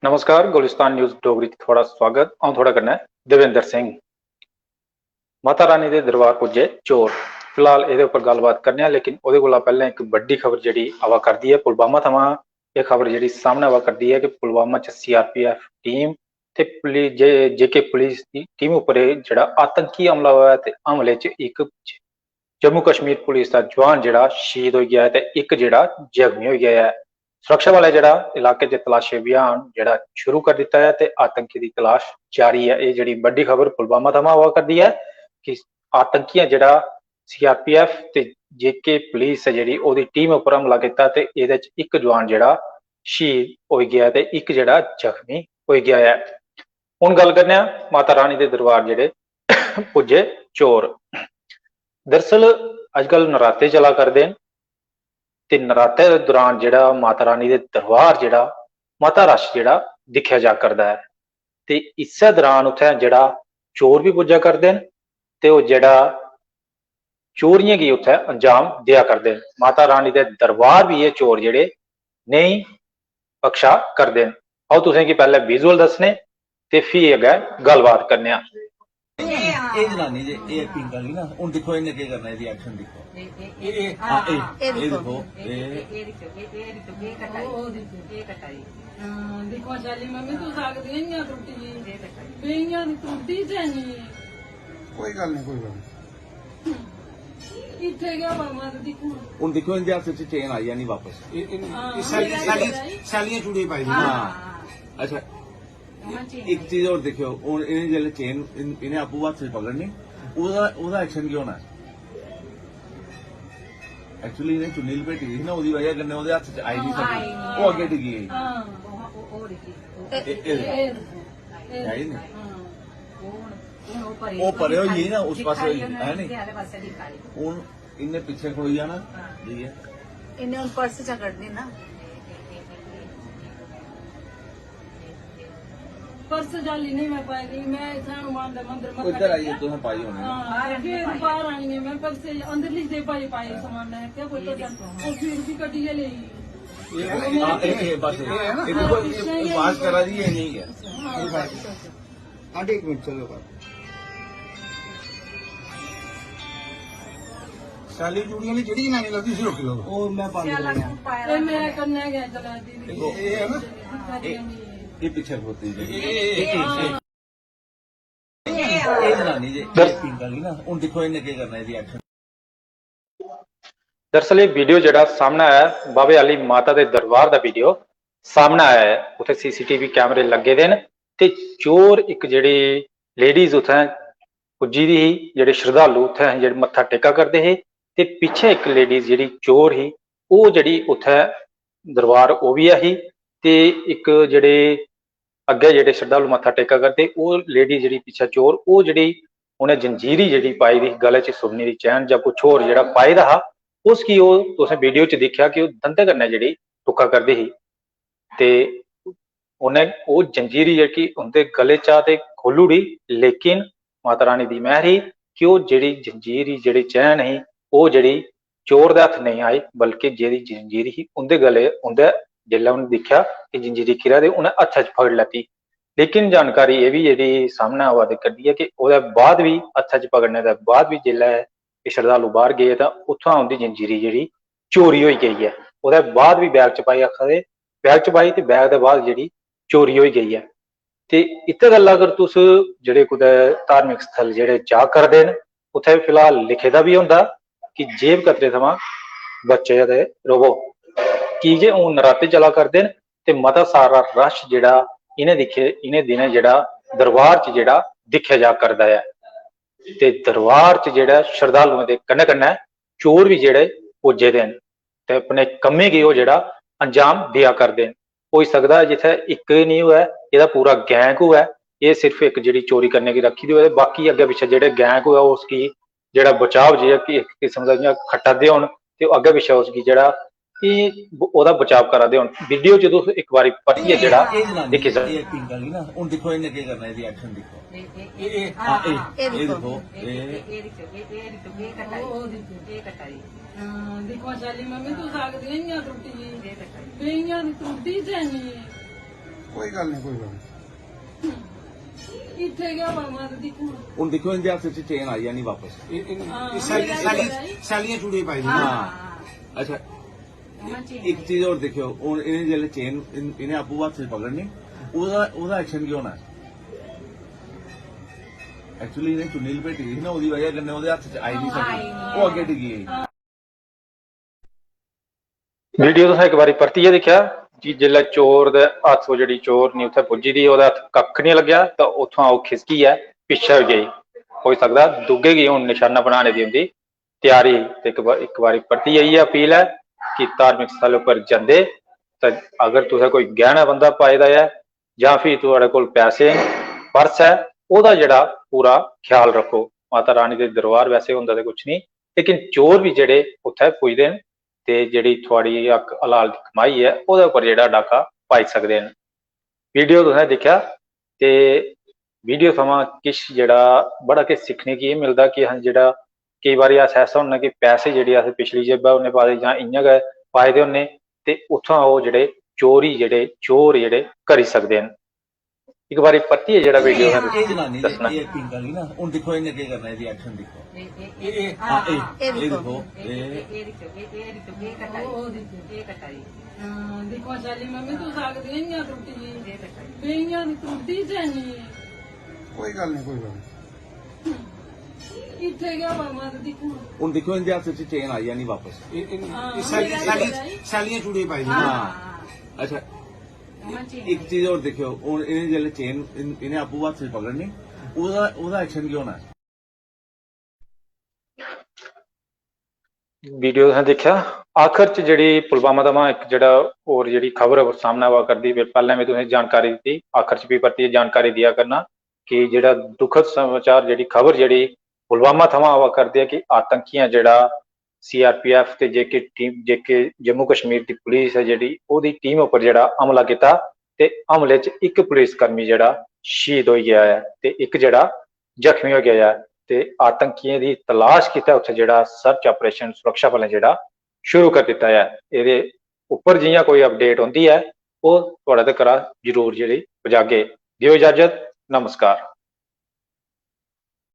नमस्कार गुलिस्तान न्यूज़ डोगरी च थोड़ा स्वागत। आऊं थोड़ा करना है देवेंद्र सिंह। माता रानी दे दरबार पुज्जे चोर। फिलहाल एदे उपर गलबात करने हैं, लेकिन ओदे कोला पहले एक बड़ी खबर जिहड़ी आवा करदी है पुलवामा थमां। यह खबर जिहड़ी सामने आवा करदी है कि पुलवामा च सीआरपीएफ टीम ते जेके पुलिस दी टीम उपर जिहड़ा आतंकी हमला होया ते हमले च एक जम्मू कश्मीर पुलिस का जवान जिहड़ा शहीद हो गया है ते एक जिहड़ा जख्मी हो गया है। सुरक्षा वाले जिहड़ा इलाके च तलाशी अभियान जिहड़ा शुरू कर दिता है ते आतंकी दी तलाश जारी है। ये जिहड़ी बड़ी खबर पुलवामा थमां आवा करदी है कि आतंकियां जिहड़ा सीआरपीएफ ते जेके पुलिस है जिहड़ी ओदी टीम उपर हमला कीता ते इहदे च एक जवान जिहड़ा शहीद हो गया ते एक जिहड़ा जख्मी हो गया है। हुण गल करने आं माता रानी दे दरबार जिहड़े पुज्जे चोर। दरअसल अजकल नराते चला करदे न ते नराते दे दौरान जिहड़ा माता रानी दे दरबार जिहड़ा मता रश जिहड़ा दिक्खेआ जा करदा है ते इस्सै दौरान उत्थै जिहड़ा चोर भी पुज्जा करदे न ते ओह् जिहड़ा चोरियां गी उत्थै अंजाम देआ करदे न। माता रानी दे दरबार भी एह् चोर जिहड़े नेईं बख्शा करदे न। आओ तुसें गी पैह्ले विजुअल दस्सने ते फ्ही अग्गें गल्लबात करने आं। जनानी जे पिंक वाली ना हूं देखो इन्हें क्या करना है एक्शन देखो देखो शाली मम्मी तू सकदी नहीं त्रुटी बेइयां त्रुटी जानी कोई गल नहीं इत्थे गया मामा देखो हूं देखो इनके हाथ से चेन आई जानी वापस सैलियां चूड़ी पाई हाँ अच्छा एक चीज और देखो इन्हें जल्द चेन इन्हें आपू हाथ से पकड़नी ओदा एक्शन क्यों होना एक्चुअली इन्हें चुन्नी लपेटी थी ना ओदी वजह कन्नै ओदे हाथ च आई नहीं सकी वो अगे डिगी गई है ही नहीं वो परे होई ना उस पासे होई है नहीं हूं इन्हें पीछे खड़ोई जाना ठीक है इन्हें उन पर्स चा कढ़नी ना पर्स जाली नहीं मैं पाएगी मैं इथानु मानदा मंदिर मत इधर आइए तो हम पाई होने फिर बाहर आई है मैं पर्स अंदर लिख दे पाई सामान है क्या कोई तो फिर भी कटी ले ये बस ये देखो ये पास करा दी है नहीं है आधे एक मिनट चलो सैली चूड़ियां भी जेड़ी जनानी लगदी सी रोकी लो और मैं पा लिया मैं करने गया चला दी ये है ना ये पीछे होती है जनानी जे पिंक वाली ना हूं देखो इन्हें क्या करना है एक्शन। दरअसल ये वीडियो जिहड़ा सामने आया है बाबे आली माता दे दरबार दा वीडियो सामने आया है। उत्थे सीसीटीवी कैमरे लगे दे न ते चोर एक जिहड़ी लेडीज उत्थे पुज्जी दी ही जिहड़े श्रद्धालु उत्थे जिहड़े मत्था टेका करदे हे ते पिछे एक लेडीज जिहड़ी चोर ही ओह जिहड़ी उत्थे दरबार ओह भी आई ते एक जिहड़े अगे जिहड़े श्रद्धालु मत्था टेका करदे ओह लेडी जिहड़ी पिछे चोर ओह जिहड़ी उन्हें जंजीरी जिहड़ी पाई दी गले च सुन्नी दी चैन जां कुछ होर जिहड़ा पाए दा हा उसकी ओह तुसें वीडियो च दिक्खेआ कि ओह दंदे कन्नै जिहड़ी टुक्का करदी ही ते उन्हें ओह जंजीरी जेह्की उंदे गले चा ते खोली ओड़ी। लेकिन माता रानी दी मेहर ही कि ओह जिहड़ी जंजीरी जिहड़ी चैन ही ओह जिहड़ी चोर दे हत्थ नहीं आई, बल्कि जिहड़ी जंजीरी ही उंदे गले उंदे जिसलै उन्हें दिक्खेआ कि जंजीरी घिरा दे उन्हें हत्थ च पकड़ लैती। लेकिन जानकारी ये भी जिहड़ी सामने आवा करदी है कि ओहदे बाद भी हत्थ च पकड़ने दे बाद भी जिसलै श्रद्धालु बाहर गए तां उत्थुआं उंदी जंजीरी जिहड़ी चोरी होई गई है। ओहदे बाद भी बैग च पाई आखदे बैग च पाई ते बैग दे बाद जिहड़ी चोरी होई गई है। ते इत्ते गल्ला अगर तुस जिहड़े कुदै धार्मिक स्थल जिहड़े जा करदे न उत्थे फिलहाल लिखे दा भी होंदा कि जेब कतरे थमां बचे दे रवो की जे हून नराते चला करदे न ते मता सारा रश जिहड़ा इन्हें दिनें जिहड़ा दरबार च जिहड़ा दिक्खेआ जा करदा है ते दरबार च जिहड़ा श्रद्धालुओं दे कन्नै कन्नै चोर भी जिहड़े पुज्जे दे न ते अपने कम्में गी ओह जिहड़ा अंजाम देआ करदे न। होई सकदा जिथे इक नहीं होऐ एहदा पूरा गैंग होऐ, ये सिर्फ एक जिहड़ी चोरी करने की रखी दी होऐ बाकी अग्गे पिछे जिहड़े गैंग होऐ उसकी जिहड़ा बचाव जिहा कि इक किस्म दा जियां खट्टा दे होन ते अग्गे पिछे उसकी जिहड़ा कि ओहदा बचाव करा दे होन। वीडियो च तुस एक बारी परतियै जिहड़ा दिक्खी सकदे ये पिंक वाली ना हूं देखो इन्हें क्या करना है एक्शन देखो देखो शाली मम्मी तू सकदी नहीं त्रुटी बेइयां त्रुटी जानी ਕੋਈ ਗੱਲ ਨਹੀਂ ਇੱਥੇ ਗਿਆ ਮਾਮਾ ਤੇ ਦੇਖੋ ਹੁਣ ਦੇਖੋ ਇਹਦੇ ਹੱਥ 'ਚ ਚੇਨ ਆਈ ਜਾਣੀ ਵਾਪਸ ਸਾਲੀਆਂ ਚੂੜੀਆਂ ਪਾਈ ਦੀਆਂ ਹਾਂ ਅੱਛਾ ਇੱਕ ਚੀਜ਼ ਹੋਰ ਦੇਖਿਓ ਹੁਣ ਇਹਨੇ ਜਿਹੜੇ ਚੇਨ ਇਹਨੇ ਆਪੂ ਹੱਥ 'ਚ ਪਕੜਨੀ ਉਹਦਾ ਐਕਸ਼ਨ ਕੀ ਹੋਣਾ ਐਕਚੁਅਲੀ ਇਹਨੇ ਚੁੰਨੀ ਲਪੇਟੀ ਸੀ ਨਾ ਉਹਦੀ ਵਜ੍ਹਾ ਕਰਕੇ ਉਹਦੇ ਹੱਥ 'ਚ ਆਈ ਨਹੀਂ ਸਕੀ ਉਹ ਅੱਗੇ ਡਿੱਗੀ ਵੀਡੀਓ ਤੁਸੀਂ ਇੱਕ ਵਾਰੀ ਪਰਤੀਏ ਦੇਖਿਆ ਕਿ ਜਿੱਲੇ ਚੋਰ ਦੇ ਹੱਥ ਤੋਂ ਜਿਹੜੀ ਚੋਰ ਨਹੀਂ ਉੱਥੇ ਪੁੱਜੀ ਦੀ ਉਹਦਾ ਹੱਥ ਕੱਖ ਨਹੀਂ ਲੱਗਿਆ ਤਾਂ ਉੱਥੋਂ ਉਹ ਖਿਸਕੀ ਹੈ ਪਿੱਛੇ ਗਈ ਹੋ ਸਕਦਾ ਦੁੱਗੇ ਗਈ ਹੁਣ ਨਿਸ਼ਾਨਾ ਬਣਾਉਣੇ ਦੀ ਹੁੰਦੀ ਤਿਆਰੀ ਤੇ ਇੱਕ ਵਾਰੀ ਪਰਤੀ ਆਈ ਹੈ ਅਪੀਲ ਹੈ ਕਿ ਧਾਰਮਿਕ ਸਥਲ ਉੱਪਰ ਜਾਂਦੇ ਤਾਂ ਅਗਰ ਤੁਸੀਂ ਕੋਈ ਗਹਿਣਾ ਬੰਦਾ ਪਾਇਦਾ ਹੈ ਜਾਂ ਫਿਰ ਤੁਹਾਡੇ ਕੋਲ ਪੈਸੇ ਪਰਸ ਹੈ ਉਹਦਾ ਜਿਹੜਾ ਪੂਰਾ ਖਿਆਲ ਰੱਖੋ ਮਾਤਾ ਰਾਣੀ ਦੇ ਦਰਬਾਰ ਵੈਸੇ ਹੁੰਦਾ ਤੇ ਕੁਝ ਨਹੀਂ ਲੇਕਿਨ ਚੋਰ ਵੀ ਜਿਹੜੇ ਉੱਥੇ ਪੁੱਜਦੇ ਨੇ ਤੇ ਜਿਹੜੀ ਤੁਹਾਡੀ ਅੱਖ ਹਲਾਲ ਦੀ ਕਮਾਈ ਹੈ ਉਹਦੇ ਉੱਪਰ ਜਿਹੜਾ ਡਾਕਾ ਪਾਈ ਸਕਦੇ ਨੇ ਵੀਡੀਓ ਤੁਸੀਂ ਦੇਖਿਆ ਤੇ ਵੀਡੀਓ ਸਮਾਂ ਕਿਸ ਜਿਹੜਾ ਬੜਾ ਕਿ ਸਿੱਖਣੇ ਕੀ ਮਿਲਦਾ ਕਿ ਹਾਂ ਜਿਹੜਾ ਕਈ ਵਾਰੀ ਐਸਾ ਹੁੰਦਾ ਕਿ ਪੈਸੇ ਜਿਹੜੇ ਅਸੀਂ ਪਿਛਲੀ ਜੇਬਾਂ ਉਹਨੇ ਪਾ ਦੇ ਜਾਂ ਇੰਨੇ ਗਏ ਪਾਏ ਦੇ ਉਹਨੇ ਤੇ ਉੱਥੋਂ ਉਹ ਜਿਹੜੇ ਚੋਰ ਜਿਹੜੇ ਕਰੀ ਸਕਦੇ ਨੇ ਇੱਕ ਵਾਰੀ ਪਤੀ ਹੈ ਜਿਹੜਾ ਵੀਡੀਓ ਇਹ ਜਨਾਨੀ ਦੱਸਣਾ ਇਹ ਐਕਟਿੰਗ ਕਰੀ ਨਾ ਹੁਣ ਦੇਖੋ ਇਹਨੇ ਕੀ ਕਰਨਾ ਇਹਦੀ ਐਕਸ਼ਨ ਦੇਖੋ ਇਹ ਦੇਖੋ ਦੇਖੋ ਸਾਲੀ ਮੰਮੀ ਤੂੰ ਸਕਦੀ ਨਹੀਂ ਟੁੱਟੀ ਬਈਆਂ ਦੀ ਟੁੱਟੀ ਜਾਨੀ ਕੋਈ ਗੱਲ ਨਹੀਂ ਇੱਥੇ ਗਿਆ ਮਾਮਾ ਤੇ ਦੇਖੋ ਹੁਣ ਦੇਖੋ ਇਹਦੇ ਹੱਥ 'ਚ ਚੇਨ ਆਈ ਜਾਣੀ ਵਾਪਸ ਸਾਲੀਆਂ ਚੂੜੀਆਂ ਪਾਈ ਦੀਆਂ ਹਾਂ ਅੱਛਾ ਇੱਕ ਚੀਜ਼ ਹੋਰ ਦੇਖਿਓ ਹੁਣ ਇਹਨੇ ਜਿਹੜੇ ਚੇਨ ਇਹਨੇ ਆਪੂ ਹੱਥ 'ਚ ਪਕੜਨੀ ਉਹਦਾ ਐਕਸ਼ਨ ਕੀ ਹੋਣਾ ਵੀਡੀਓ ਤੁਸੀਂ ਦੇਖਿਆ ਆਖਰ ਚ ਜਿਹੜੀ ਪੁਲਵਾਮਾ ਦਾ ਇੱਕ ਜਿਹੜਾ ਹੋਰ ਜਿਹੜੀ ਖਬਰ ਸਾਹਮਣੇ ਆਵਾ ਕਰਦੀ ਪਹਿਲਾਂ ਵੀ ਤੁਸੀਂ ਜਾਣਕਾਰੀ ਦਿੱਤੀ ਆਖਰ ਚ ਵੀ ਪਰਤੀ ਜਾਣਕਾਰੀ ਦਿਆ ਕਰਨਾ ਕਿ ਜਿਹੜਾ ਦੁਖਦ ਸਮਾਚਾਰ ਜਿਹੜੀ ਖਬਰ ਜਿਹੜੀ ਪੁਲਵਾਮਾ ਥਮਾਂ ਆਵਾ ਕਰਦੀ ਹੈ ਕਿ ਆਤੰਕੀਆਂ ਜਿਹੜਾ CRPF ਤੇ ਜੇਕੇ ਜੰਮੂ ਕਸ਼ਮੀਰ ਦੀ ਪੁਲਿਸ ਹੈ ਜਿਹੜੀ ਉਹਦੀ ਟੀਮ ਉੱਪਰ ਜਿਹੜਾ ਹਮਲਾ ਕੀਤਾ ਤੇ ਹਮਲੇ ਚ ਇੱਕ ਪੁਲਿਸ ਕਰਮੀ ਜਿਹੜਾ ਸ਼ਹੀਦ ਹੋ ਗਿਆ ਹੈ ਤੇ ਇੱਕ ਜਿਹੜਾ ਜ਼ਖਮੀ ਹੋ ਗਿਆ ਹੈ ਤੇ ਆਤੰਕੀਆਂ ਦੀ ਤਲਾਸ਼ ਕੀਤਾ ਉੱਥੇ ਜਿਹੜਾ ਸਰਚ ਆਪਰੇਸ਼ਨ ਸੁਰੱਖਿਆ ਬਲ ਨੇ ਜਿਹੜਾ ਸ਼ੁਰੂ ਕਰ ਦਿੱਤਾ ਹੈ ਇਹਦੇ ਉੱਪਰ ਜਿਹੀਆਂ ਕੋਈ ਅਪਡੇਟ ਹੁੰਦੀ ਹੈ ਉਹ ਤੁਹਾਡੇ ਤੱਕ ਜ਼ਰੂਰ ਜਿਹੜੀ ਪਹੁੰਚਾਗੇ ਦਿਓ ਇਜਾਜ਼ਤ ਨਮਸਕਾਰ।